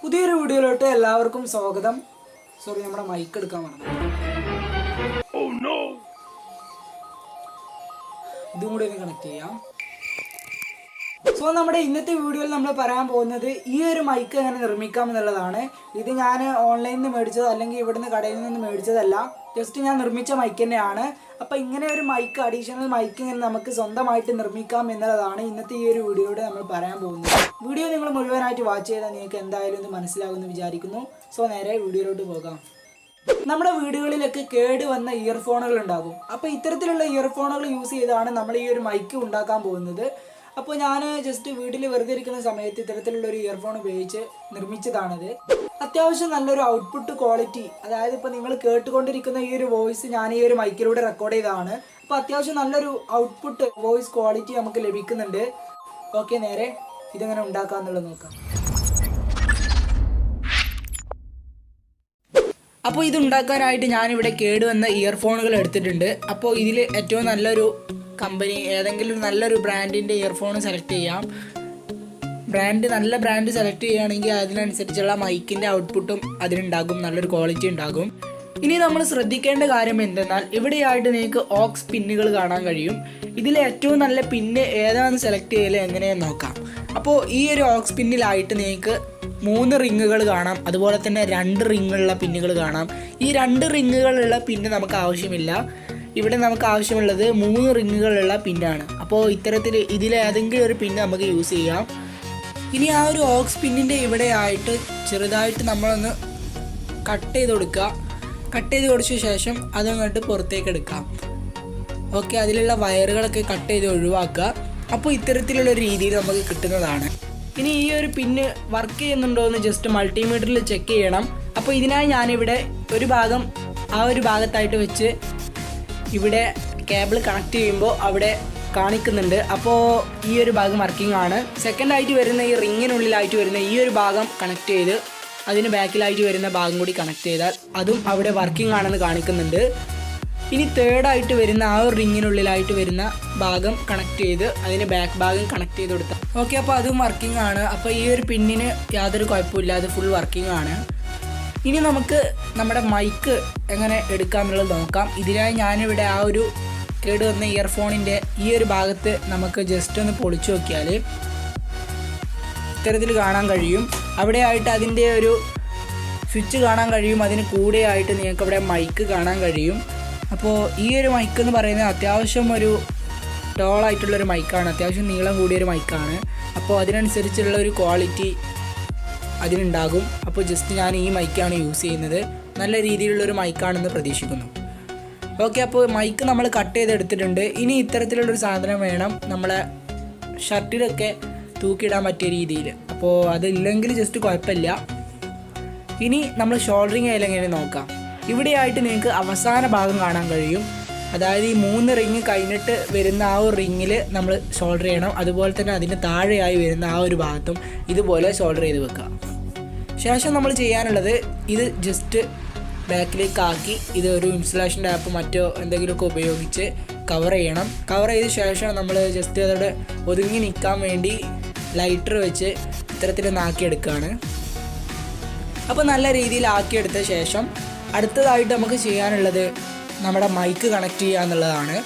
പുതിയൊരു വീഡിയോയിലോട്ട് എല്ലാവർക്കും സ്വാഗതം. സോറി, നമ്മുടെ മൈക്ക് എടുക്കാൻ മറന്നു. ഇതും കൂടി ഒന്ന് കണക്ട് ചെയ്യാം. സോ നമ്മുടെ ഇന്നത്തെ വീഡിയോയിൽ നമ്മൾ പറയാൻ പോകുന്നത് ഈ ഒരു മൈക്ക് എങ്ങനെ നിർമ്മിക്കാം എന്നുള്ളതാണ്. ഇത് ഞാൻ ഓൺലൈനിൽ നിന്ന് മേടിച്ചത് അല്ലെങ്കിൽ ഇവിടുന്ന് കടയിൽ നിന്ന് മേടിച്ചതല്ല, ജസ്റ്റ് ഞാൻ നിർമ്മിച്ച മൈക്ക് തന്നെയാണ്. അപ്പോൾ ഇങ്ങനെ ഒരു മൈക്ക്, അഡീഷണൽ മൈക്ക് ഇങ്ങനെ നമുക്ക് സ്വന്തമായിട്ട് നിർമ്മിക്കാം എന്നുള്ളതാണ് ഇന്നത്തെ ഈ ഒരു വീഡിയോയുടെ നമ്മൾ പറയാൻ പോകുന്നത്. വീഡിയോ നിങ്ങൾ മുഴുവനായിട്ട് വാച്ച് ചെയ്താൽ നിങ്ങൾക്ക് എന്തായാലും ഇത് മനസ്സിലാകുമെന്ന് വിചാരിക്കുന്നു. സോ നേരെ വീഡിയോയിലോട്ട് പോകാം. നമ്മുടെ വീടുകളിലൊക്കെ കേട് വന്ന ഇയർഫോണുകൾ ഉണ്ടാകും. അപ്പോൾ ഇത്തരത്തിലുള്ള ഇയർഫോണുകൾ യൂസ് ചെയ്താണ് നമ്മൾ ഈ ഒരു മൈക്ക് ഉണ്ടാക്കാൻ പോകുന്നത്. അപ്പോൾ ഞാൻ ജസ്റ്റ് വീട്ടിൽ വെറുതെ ഇരിക്കുന്ന സമയത്ത് ഇത്തരത്തിലുള്ളൊരു ഇയർഫോൺ ഉപയോഗിച്ച് നിർമ്മിച്ചതാണിത്. അത്യാവശ്യം നല്ലൊരു ഔട്ട്പുട്ട് ക്വാളിറ്റി, അതായത് ഇപ്പോൾ നിങ്ങൾ കേട്ടുകൊണ്ടിരിക്കുന്ന ഈ ഒരു വോയിസ് ഞാൻ ഈ ഒരു മൈക്കിലൂടെ റെക്കോർഡ് ചെയ്തതാണ്. അപ്പോൾ അത്യാവശ്യം നല്ലൊരു ഔട്ട്പുട്ട് വോയിസ് ക്വാളിറ്റി നമുക്ക് ലഭിക്കുന്നുണ്ട്. ഓക്കെ, നേരെ ഇതെങ്ങനെ ഉണ്ടാക്കാമെന്നുള്ളത് നോക്കാം. അപ്പോൾ ഇത് ഉണ്ടാക്കാനായിട്ട് ഞാനിവിടെ കേടുവന്ന ഇയർഫോണുകൾ എടുത്തിട്ടുണ്ട്. അപ്പോൾ ഇതിൽ ഏറ്റവും നല്ലൊരു കമ്പനി, ഏതെങ്കിലും നല്ലൊരു ബ്രാൻഡിൻ്റെ ഇയർഫോൺ സെലക്ട് ചെയ്യാം. നല്ല ബ്രാൻഡ് സെലക്ട് ചെയ്യുകയാണെങ്കിൽ അതിനനുസരിച്ചുള്ള മൈക്കിൻ്റെ ഔട്ട്പുട്ടും അതിനുണ്ടാകും, നല്ലൊരു ക്വാളിറ്റി ഉണ്ടാകും. ഇനി നമ്മൾ ശ്രദ്ധിക്കേണ്ട കാര്യം എന്തെന്നാൽ ഇവിടെയായിട്ട് നിങ്ങൾക്ക് ഓക്സ് പിന്നുകൾ കാണാൻ കഴിയും. ഇതിൽ ഏറ്റവും നല്ല പിന്ന് ഏതാണെന്ന് സെലക്ട് ചെയ്യൽ എങ്ങനെയെന്ന് നോക്കാം. അപ്പോൾ ഈ ഒരു ഓക്സ് പിന്നിലായിട്ട് നിങ്ങൾക്ക് 3 റിങ്ങുകൾ കാണാം, അതുപോലെ തന്നെ 2 റിങ്ങുള്ള പിന്നുകൾ കാണാം. ഈ 2 റിങ്ങുകളുള്ള പിന്ന് നമുക്ക് ആവശ്യമില്ല. ഇവിടെ നമുക്ക് ആവശ്യമുള്ളത് 3 റിങ്ങുകളുള്ള പിന്നാണ്. അപ്പോൾ ഇത്തരത്തിൽ ഇതിലേതെങ്കിലും ഒരു പിന്ന് നമുക്ക് യൂസ് ചെയ്യാം. ഇനി ആ ഒരു ഓക്സ് പിന്നിൻ്റെ ഇവിടെ ആയിട്ട് ചെറുതായിട്ട് നമ്മളൊന്ന് കട്ട് ചെയ്ത് കൊടുക്കുക. കട്ട് ചെയ്ത് കൊടുത്ത ശേഷം അതങ്ങോട്ട് പുറത്തേക്ക് എടുക്കാം. ഓക്കെ, അതിലുള്ള വയറുകളൊക്കെ കട്ട് ചെയ്ത് ഒഴിവാക്കുക. അപ്പോൾ ഇത്തരത്തിലുള്ള രീതിയിൽ നമുക്ക് കിട്ടുന്നതാണ്. ഇനി ഈ ഒരു പിന്ന് വർക്ക് ചെയ്യുന്നുണ്ടോ എന്ന് ജസ്റ്റ് മൾട്ടിമീറ്ററിൽ ചെക്ക് ചെയ്യണം. അപ്പോൾ ഇതിനായി ഞാനിവിടെ ഒരു ഭാഗം ആ ഒരു ഭാഗത്തായിട്ട് വെച്ച് ഇവിടെ കേബിൾ കണക്ട് ചെയ്യുമ്പോൾ അവിടെ കാണിക്കുന്നുണ്ട്. അപ്പോൾ ഈ ഒരു ഭാഗം വർക്കിംഗ് ആണ്. സെക്കൻഡായിട്ട് വരുന്ന ഈ റിങ്ങിനുള്ളിലായിട്ട് വരുന്ന ഈ ഒരു ഭാഗം കണക്ട് ചെയ്ത് അതിന് ബാക്കിലായിട്ട് വരുന്ന ഭാഗം കൂടി കണക്ട് ചെയ്താൽ അതും അവിടെ വർക്കിംഗ് ആണെന്ന് കാണിക്കുന്നുണ്ട്. ഇനി തേർഡായിട്ട് വരുന്ന ആ ഒരു റിങ്ങിനുള്ളിലായിട്ട് വരുന്ന ഭാഗം കണക്ട് ചെയ്ത് അതിന് ബാക്ക് ഭാഗം കണക്ട് ചെയ്ത് കൊടുത്താൽ ഓക്കെ, അപ്പോൾ അതും വർക്കിംഗ് ആണ്. അപ്പോൾ ഈ ഒരു പിന്നിന് യാതൊരു കുഴപ്പമില്ല, അത് ഫുൾ വർക്കിംഗ് ആണ്. ഇനി നമുക്ക് നമ്മുടെ മൈക്ക് എങ്ങനെ എടുക്കാമെന്നുള്ളത് നോക്കാം. ഇതിനായി ഞാനിവിടെ ആ ഒരു കേടുവന്ന ഇയർഫോണിൻ്റെ ഈ ഒരു ഭാഗത്ത് നമുക്ക് ജസ്റ്റ് ഒന്ന് പൊളിച്ചു നോക്കിയാൽ ഇത്തരത്തിൽ കാണാൻ കഴിയും. അവിടെയായിട്ട് അതിൻ്റെ ഒരു സ്വിച്ച് കാണാൻ കഴിയും. അതിന് കൂടെയായിട്ട് നിങ്ങൾക്ക് അവിടെ മൈക്ക് കാണാൻ കഴിയും. അപ്പോൾ ഈ ഒരു മൈക്ക് എന്ന് പറയുന്നത് അത്യാവശ്യം ഒരു ടോളായിട്ടുള്ളൊരു മൈക്കാണ്, അത്യാവശ്യം നീളം കൂടിയൊരു മൈക്കാണ്. അപ്പോൾ അതിനനുസരിച്ചുള്ള ഒരു ക്വാളിറ്റി അതിനുണ്ടാകും. അപ്പോൾ ജസ്റ്റ് ഞാൻ ഈ മൈക്കാണ് യൂസ് ചെയ്യുന്നത്. നല്ല രീതിയിലുള്ളൊരു മൈക്കാണെന്ന് പ്രതീക്ഷിക്കുന്നു. ഓക്കെ, അപ്പോൾ മൈക്ക് നമ്മൾ കട്ട് ചെയ്തെടുത്തിട്ടുണ്ട്. ഇനി ഇത്തരത്തിലുള്ളൊരു സാധനം വേണം നമ്മളെ ഷർട്ടിലൊക്കെ തൂക്കിയിടാൻ പറ്റിയ രീതിയിൽ. അപ്പോൾ അതില്ലെങ്കിൽ ജസ്റ്റ് കുഴപ്പമില്ല. ഇനി നമ്മൾ ഷോൾഡറിങ് എങ്ങനെ നോക്കാം. ഇവിടെയായിട്ട് നിങ്ങൾക്ക് അവസാന ഭാഗം കാണാൻ കഴിയും. അതായത് ഈ 3 റിങ് കഴിഞ്ഞിട്ട് വരുന്ന ആ ഒരു റിങ്ങിൽ നമ്മൾ ഷോൾഡർ ചെയ്യണം. അതുപോലെ തന്നെ അതിന് താഴെയായി വരുന്ന ആ ഒരു ഭാഗത്തും ഇതുപോലെ ഷോൾഡർ ചെയ്ത് വെക്കുക. ശേഷം നമ്മൾ ചെയ്യാനുള്ളത് ഇത് ജസ്റ്റ് ബാക്കിലേക്ക് ആക്കി ഇത് ഒരു ഇൻസുലേഷൻ ടാപ്പ് മറ്റോ എന്തെങ്കിലുമൊക്കെ ഉപയോഗിച്ച് കവർ ചെയ്യണം. കവർ ചെയ്ത ശേഷം നമ്മൾ ജസ്റ്റ് അതോടെ ഒതുങ്ങി നിൽക്കാൻ വേണ്ടി ലൈറ്റർ വെച്ച് ഇത്തരത്തിലൊന്ന് ആക്കിയെടുക്കുകയാണ്. അപ്പോൾ നല്ല രീതിയിൽ ആക്കിയെടുത്ത ശേഷം അടുത്തതായിട്ട് നമുക്ക് ചെയ്യാനുള്ളത് നമ്മുടെ മൈക്ക് കണക്ട് ചെയ്യുക എന്നുള്ളതാണ്.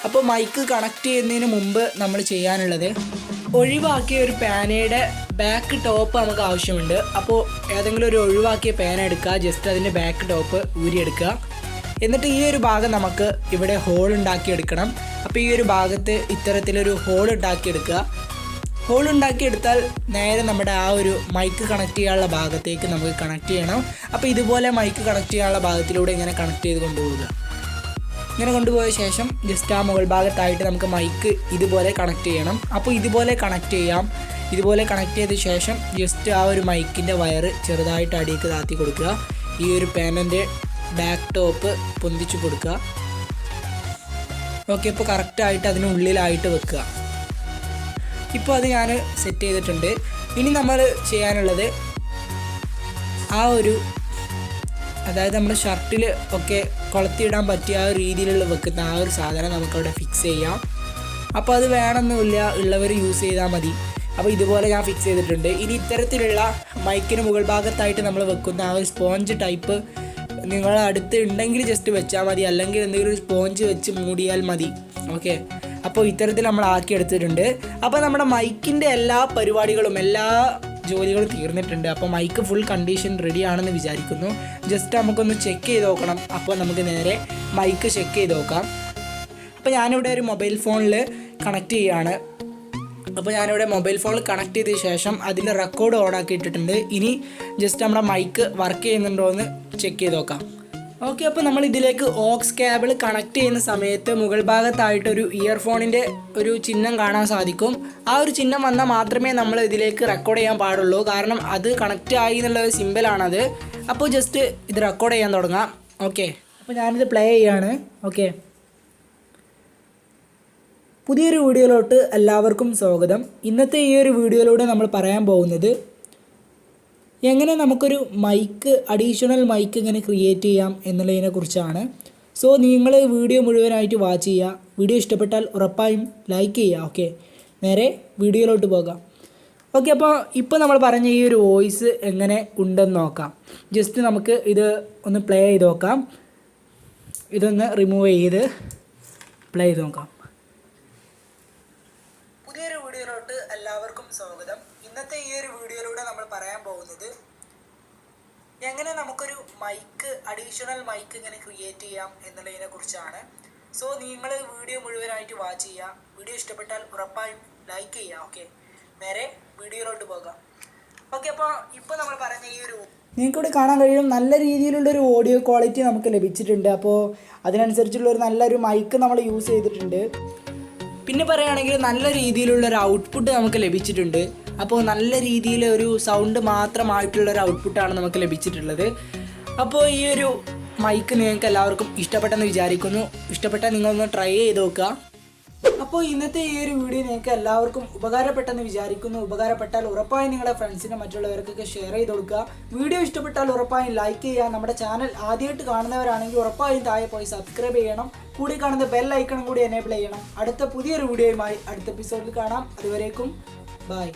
അപ്പോൾ മൈക്ക് കണക്ട് ചെയ്യുന്നതിന് മുമ്പ് നമ്മൾ ചെയ്യാനുള്ളത് ഒഴിവാക്കിയ ഒരു പേനയുടെ ബാക്ക് ടോപ്പ് നമുക്ക് ആവശ്യമുണ്ട്. അപ്പോൾ ഏതെങ്കിലും ഒരു ഒഴിവാക്കിയ പേന എടുക്കുക, ജസ്റ്റ് അതിൻ്റെ ബാക്ക് ടോപ്പ് ഊരിയെടുക്കുക. എന്നിട്ട് ഈ ഒരു ഭാഗം നമുക്ക് ഇവിടെ ഹോൾ ഉണ്ടാക്കിയെടുക്കണം. അപ്പോൾ ഈ ഒരു ഭാഗത്ത് ഇത്തരത്തിലൊരു ഹോൾ ഉണ്ടാക്കിയെടുക്കുക. ഹോൾ ഉണ്ടാക്കിയെടുത്താൽ നേരെ നമ്മുടെ ആ ഒരു മൈക്ക് കണക്ട് ചെയ്യാനുള്ള ഭാഗത്തേക്ക് നമുക്ക് കണക്ട് ചെയ്യണം. അപ്പോൾ ഇതുപോലെ മൈക്ക് കണക്ട് ചെയ്യാനുള്ള ഭാഗത്തിലൂടെ ഇങ്ങനെ കണക്ട് ചെയ്ത് കൊണ്ടുപോവുക. ഇങ്ങനെ കൊണ്ടുപോയ ശേഷം ജസ്റ്റ് ആ മുകൾ ഭാഗത്തായിട്ട് നമുക്ക് മൈക്ക് ഇതുപോലെ കണക്ട് ചെയ്യണം. അപ്പോൾ ഇതുപോലെ കണക്ട് ചെയ്യാം. ഇതുപോലെ കണക്ട് ചെയ്ത ശേഷം ജസ്റ്റ് ആ ഒരു മൈക്കിൻ്റെ വയറ് ചെറുതായിട്ട് അടിയിലേക്ക് താത്തി കൊടുക്കുക. ഈ ഒരു പേനൻ്റെ ബാക്ക് ടോപ്പ് പൊന്തിച്ച് കൊടുക്കുക. ഓക്കെ, ഇപ്പോൾ കറക്റ്റായിട്ട് അതിനുള്ളിലായിട്ട് വെക്കുക. ഇപ്പോൾ അത് ഞാൻ സെറ്റ് ചെയ്തിട്ടുണ്ട്. ഇനി നമ്മൾ ചെയ്യാനുള്ളത് ആ ഒരു, അതായത് നമ്മുടെ ഷർട്ടിൽ ഒക്കെ കൊളുത്തിയിടാൻ പറ്റിയ ആ ഒരു രീതിയിലുള്ള വെക്കുന്ന ആ ഒരു സാധനം നമുക്കവിടെ ഫിക്സ് ചെയ്യാം. അപ്പോൾ അത് വേണമെന്നില്ല, ഉള്ളവർ യൂസ് ചെയ്താൽ മതി. അപ്പോൾ ഇതുപോലെ ഞാൻ ഫിക്സ് ചെയ്തിട്ടുണ്ട്. ഇനി ഇത്തരത്തിലുള്ള മൈക്കിന് മുകൾ ഭാഗത്തായിട്ട് നമ്മൾ വെക്കുന്ന ആ ഒരു സ്പോഞ്ച് ടൈപ്പ് നിങ്ങളുടെ അടുത്ത് ഉണ്ടെങ്കിൽ ജസ്റ്റ് വെച്ചാൽ മതി, അല്ലെങ്കിൽ എന്തെങ്കിലും ഒരു സ്പോഞ്ച് വെച്ച് മൂടിയാൽ മതി. ഓക്കെ, അപ്പോൾ ഇത്തരത്തിൽ നമ്മൾ ആക്കിയെടുത്തിട്ടുണ്ട്. അപ്പോൾ നമ്മുടെ മൈക്കിൻ്റെ എല്ലാ പരിപാടികളും എല്ലാ ജോലികളും തീർന്നിട്ടുണ്ട്. അപ്പോൾ മൈക്ക് ഫുൾ കണ്ടീഷൻ റെഡി ആണെന്ന് വിചാരിക്കുന്നു. ജസ്റ്റ് നമുക്കൊന്ന് ചെക്ക് ചെയ്ത് നോക്കണം. അപ്പോൾ നമുക്ക് നേരെ മൈക്ക് ചെക്ക് ചെയ്ത് നോക്കാം. അപ്പോൾ ഞാനിവിടെ ഒരു മൊബൈൽ ഫോണിൽ കണക്ട് ചെയ്യുകയാണ്. അപ്പോൾ ഞാനിവിടെ മൊബൈൽ ഫോണിൽ കണക്ട് ചെയ്ത ശേഷം അതിൽ റെക്കോർഡ് ഓൺ ആക്കി ഇട്ടിട്ടുണ്ട്. ഇനി ജസ്റ്റ് നമ്മുടെ മൈക്ക് വർക്ക് ചെയ്യുന്നുണ്ടോ എന്ന് ചെക്ക് ചെയ്ത് നോക്കാം. ഓക്കെ, അപ്പോൾ നമ്മൾ ഇതിലേക്ക് ഓക്സ് കേബിൾ കണക്ട് ചെയ്യുന്ന സമയത്ത് മുകൾ ഭാഗത്തായിട്ടൊരു ഇയർഫോണിൻ്റെ ഒരു ചിഹ്നം കാണാൻ സാധിക്കും. ആ ഒരു ചിഹ്നം വന്നാൽ മാത്രമേ നമ്മൾ ഇതിലേക്ക് റെക്കോർഡ് ചെയ്യാൻ പാടുള്ളൂ. കാരണം അത് കണക്റ്റ് ആയി എന്നുള്ള ഒരു സിമ്പിളാണത്. അപ്പോൾ ജസ്റ്റ് ഇത് റെക്കോർഡ് ചെയ്യാൻ തുടങ്ങാം. ഓക്കെ, അപ്പോൾ ഞാനിത് പ്ലേ ചെയ്യാണ്. ഓക്കെ, പുതിയൊരു വീഡിയോയിലോട്ട് എല്ലാവർക്കും സ്വാഗതം. ഇന്നത്തെ ഈ ഒരു വീഡിയോയിലൂടെ നമ്മൾ പറയാൻ പോകുന്നത് എങ്ങനെ നമുക്കൊരു മൈക്ക് അഡീഷണൽ മൈക്ക് ഇങ്ങനെ ക്രിയേറ്റ് ചെയ്യാം എന്നുള്ളതിനെ കുറിച്ചാണ്. സോ നിങ്ങൾ വീഡിയോ മുഴുവനായിട്ട് വാച്ച് ചെയ്യുക. വീഡിയോ ഇഷ്ടപ്പെട്ടാൽ ഉറപ്പായും ലൈക്ക് ചെയ്യുക. ഓക്കെ, നേരെ വീഡിയോയിലോട്ട് പോകാം. ഓക്കെ, അപ്പോൾ ഇപ്പോൾ നമ്മൾ പറഞ്ഞ ഈ ഒരു വോയിസ് എങ്ങനെ ഉണ്ടെന്ന് നോക്കാം. ജസ്റ്റ് നമുക്ക് ഇത് ഒന്ന് പ്ലേ ചെയ്ത് നോക്കാം. ഇതൊന്ന് റിമൂവ് ചെയ്ത് പ്ലേ ചെയ്ത് നോക്കാം. പുതിയൊരു വീഡിയോയിലോട്ട് എല്ലാവർക്കും സ്വാഗതം. ഇന്നത്തെ ഈ ഒരു വീഡിയോയിലൂടെ നമ്മൾ പറയാൻ പോകുന്നത് എങ്ങനെ നമുക്കൊരു മൈക്ക് അഡീഷണൽ മൈക്ക് ഇങ്ങനെ ക്രിയേറ്റ് ചെയ്യാം എന്നുള്ളതിനെ കുറിച്ചാണ്. സോ നിങ്ങൾ വീഡിയോ മുഴുവനായിട്ട് വാച്ച് ചെയ്യുക. വീഡിയോ ഇഷ്ടപ്പെട്ടാൽ ഉറപ്പായും ലൈക്ക് ചെയ്യുക. ഓക്കെ, നേരെ വീഡിയോയിലോട്ട് പോകാം. ഓക്കെ, അപ്പോൾ ഇപ്പോൾ നമ്മൾ പറയുന്ന ഈ ഒരു നിങ്ങൾക്കിവിടെ കാണാൻ കഴിയും നല്ല രീതിയിലുള്ളൊരു ഓഡിയോ ക്വാളിറ്റി നമുക്ക് ലഭിച്ചിട്ടുണ്ട്. അപ്പോൾ അതിനനുസരിച്ചുള്ളൊരു നല്ലൊരു മൈക്ക് നമ്മൾ യൂസ് ചെയ്തിട്ടുണ്ട്. പിന്നെ പറയുകയാണെങ്കിൽ നല്ല രീതിയിലുള്ളൊരു ഔട്ട്പുട്ട് നമുക്ക് ലഭിച്ചിട്ടുണ്ട്. അപ്പോൾ നല്ല രീതിയിൽ ഒരു സൗണ്ട് മാത്രമായിട്ടുള്ളൊരു ഔട്ട്പുട്ടാണ് നമുക്ക് ലഭിച്ചിട്ടുള്ളത്. അപ്പോൾ ഈ ഒരു മൈക്ക് നിങ്ങൾക്ക് എല്ലാവർക്കും ഇഷ്ടപ്പെട്ടെന്ന് വിചാരിക്കുന്നു. ഇഷ്ടപ്പെട്ടാൽ നിങ്ങളൊന്ന് ട്രൈ ചെയ്ത് നോക്കുക. അപ്പോൾ ഇന്നത്തെ ഈ ഒരു വീഡിയോ നിങ്ങൾക്ക് എല്ലാവർക്കും ഉപകാരപ്പെട്ടെന്ന് വിചാരിക്കുന്നു. ഉപകാരപ്പെട്ടാൽ ഉറപ്പായും നിങ്ങളുടെ ഫ്രണ്ട്സിനും മറ്റുള്ളവർക്കൊക്കെ ഷെയർ ചെയ്ത് കൊടുക്കുക. വീഡിയോ ഇഷ്ടപ്പെട്ടാൽ ഉറപ്പായും ലൈക്ക് ചെയ്യുക. നമ്മുടെ ചാനൽ ആദ്യമായിട്ട് കാണുന്നവരാണെങ്കിൽ ഉറപ്പായും താഴെ പോയി സബ്സ്ക്രൈബ് ചെയ്യണം. കൂടി കാണുന്ന ബെൽ ഐക്കണും കൂടി എനേബിൾ ചെയ്യണം. അടുത്ത പുതിയൊരു വീഡിയോയുമായി അടുത്ത എപ്പിസോഡിൽ കാണാം. അതുവരേക്കും ബൈ.